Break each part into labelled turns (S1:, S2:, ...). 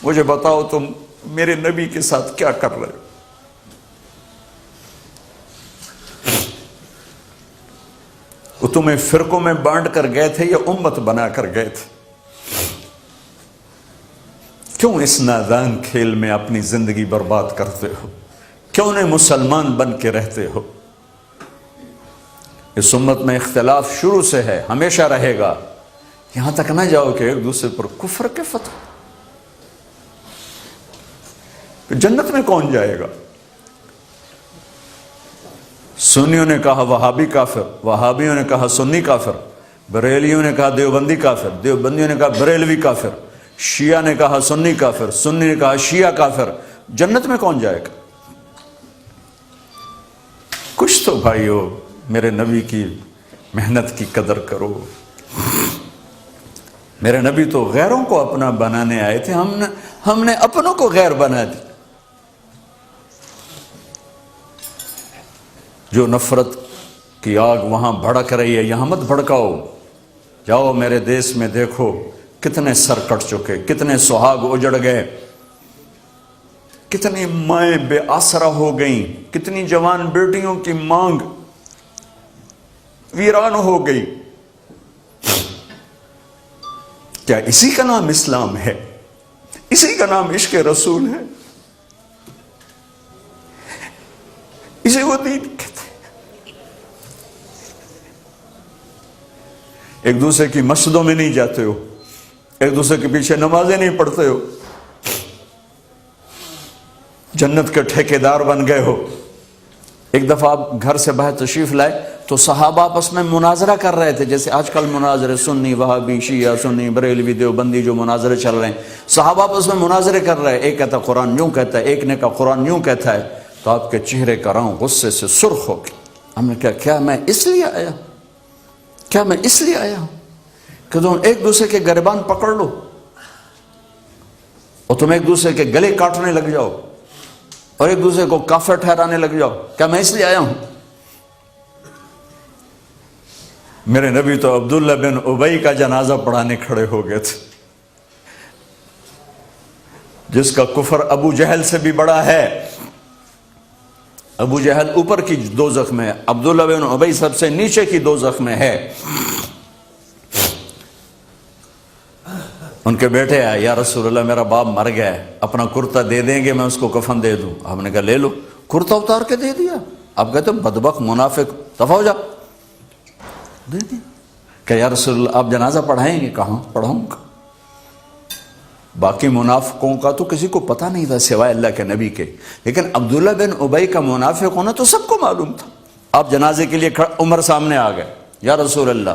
S1: مجھے بتاؤ تم میرے نبی کے ساتھ کیا کر رہے ہو؟ وہ تمہیں فرقوں میں بانٹ کر گئے تھے یا امت بنا کر گئے تھے؟ کیوں اس نادان کھیل میں اپنی زندگی برباد کرتے ہو؟ کیوں نہیں مسلمان بن کے رہتے ہو؟ اس امت میں اختلاف شروع سے ہے، ہمیشہ رہے گا، یہاں تک نہ جاؤ کہ ایک دوسرے پر کفر کے فتوے۔ جنت میں کون جائے گا؟ سنیوں نے کہا وہابی کافر، وہابیوں نے کہا سنی کافر، بریلیوں نے کہا دیوبندی کافر، دیوبندیوں نے کہا بریلوی کافر، شیعہ نے کہا سنی کافر، سنی نے کہا شیعہ کافر۔ جنت میں کون جائے گا؟ کچھ تو بھائیو میرے نبی کی محنت کی قدر کرو۔ میرے نبی تو غیروں کو اپنا بنانے آئے تھے، ہم نے اپنوں کو غیر بنا دی۔ جو نفرت کی آگ وہاں بھڑک رہی ہے، یہاں مت بھڑکاؤ۔ جاؤ میرے دیس میں دیکھو کتنے سر کٹ چکے، کتنے سہاگ اجڑ گئے، کتنی مائیں بے آسرا ہو گئیں، کتنی جوان بیٹیوں کی مانگ ویران ہو گئی۔ کیا اسی کا نام اسلام ہے؟ اسی کا نام عشق رسول ہے؟ اسے وہ دین کہتے ہیں؟ ایک دوسرے کی مسجدوں میں نہیں جاتے ہو، ایک دوسرے کے پیچھے نمازیں نہیں پڑھتے ہو، جنت کے ٹھیکیدار بن گئے ہو۔ ایک دفعہ آپ گھر سے باہر تشریف لائے تو صحابہ آپس میں مناظرہ کر رہے تھے، جیسے آج کل مناظرے سنی وہابی شیعہ، سنی بریلوی دیوبندی جو مناظرے چل رہے ہیں، صحابہ آپس میں مناظرے کر رہے ہیں۔ ایک کہتا قرآن یوں کہتا ہے، ایک نے کہا قرآن یوں کہتا ہے، تو آپ کے چہرے کا رنگ غصے سے سرخ ہو گیا۔ ہم نے کہا کیا میں اس لیے آیا ہوں کہ تم ایک دوسرے کے گریبان پکڑ لو اور تم ایک دوسرے کے گلے کاٹنے لگ جاؤ اور ایک دوسرے کو کافر ٹھہرانے لگ جاؤ؟ کیا میں اس لیے آیا ہوں؟ میرے نبی تو عبداللہ بن ابی کا جنازہ پڑھانے کھڑے ہو گئے تھے، جس کا کفر ابو جہل سے بھی بڑا ہے۔ ابو جہل اوپر کی دوزخ میں، عبداللہ بن ابی سب سے نیچے کی دوزخ میں ہے۔ ان کے بیٹے آئے، یا رسول اللہ میرا باپ مر گیا ہے، اپنا کرتا دے دیں گے میں اس کو کفن دے دوں؟ ہم نے کہا لے لو۔ کرتا اتار کے دے دیا۔ آپ کہتے بدبخت منافق، دفع ہو جا، دے دیا۔ کہ یا رسول اللہ آپ جنازہ پڑھائیں گے؟ کہاں پڑھاؤں گا۔ باقی منافقوں کا تو کسی کو پتہ نہیں تھا سوائے اللہ کے نبی کے، لیکن عبداللہ بن ابی کا منافق ہونا تو سب کو معلوم تھا۔ آپ جنازے کے لیے عمر سامنے آ گئے، یا رسول اللہ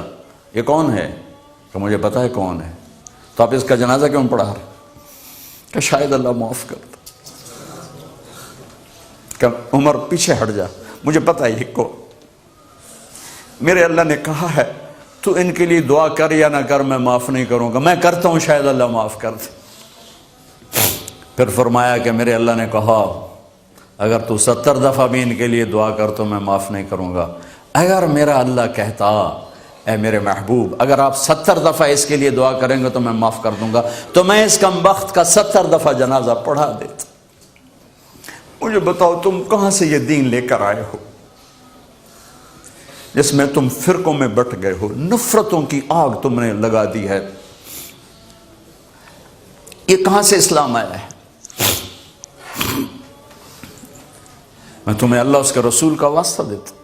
S1: یہ کون ہے؟ کہ مجھے پتہ ہے کون ہے، تو آپ اس کا جنازہ کیوں پڑھا رہے؟ کہ شاید اللہ معاف کرتا۔ کہ عمر پیچھے ہٹ جا، مجھے پتہ ہے یہ کو، میرے اللہ نے کہا ہے تو ان کے لیے دعا کر یا نہ کر، میں معاف نہیں کروں گا، میں کرتا ہوں شاید اللہ معاف کر دے۔ پھر فرمایا کہ میرے اللہ نے کہا اگر تو 70 دفعہ بھی ان کے لیے دعا کر تو میں معاف نہیں کروں گا۔ اگر میرا اللہ کہتا اے میرے محبوب اگر آپ 70 دفعہ اس کے لیے دعا کریں گے تو میں معاف کر دوں گا، تو میں اس کم بخت کا 70 دفعہ جنازہ پڑھا دیتا۔ مجھے بتاؤ تم کہاں سے یہ دین لے کر آئے ہو جس میں تم فرقوں میں بٹ گئے ہو، نفرتوں کی آگ تم نے لگا دی ہے؟ یہ کہاں سے اسلام آیا ہے؟ میں تمہیں اللہ اس کے رسول کا واسطہ دیتا ہوں،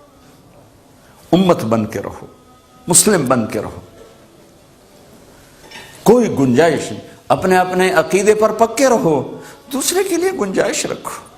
S1: امت بن کے رہو، مسلم بن کے رہو، کوئی گنجائش نہیں، اپنے عقیدے پر پکے رہو، دوسرے کے لیے گنجائش رکھو۔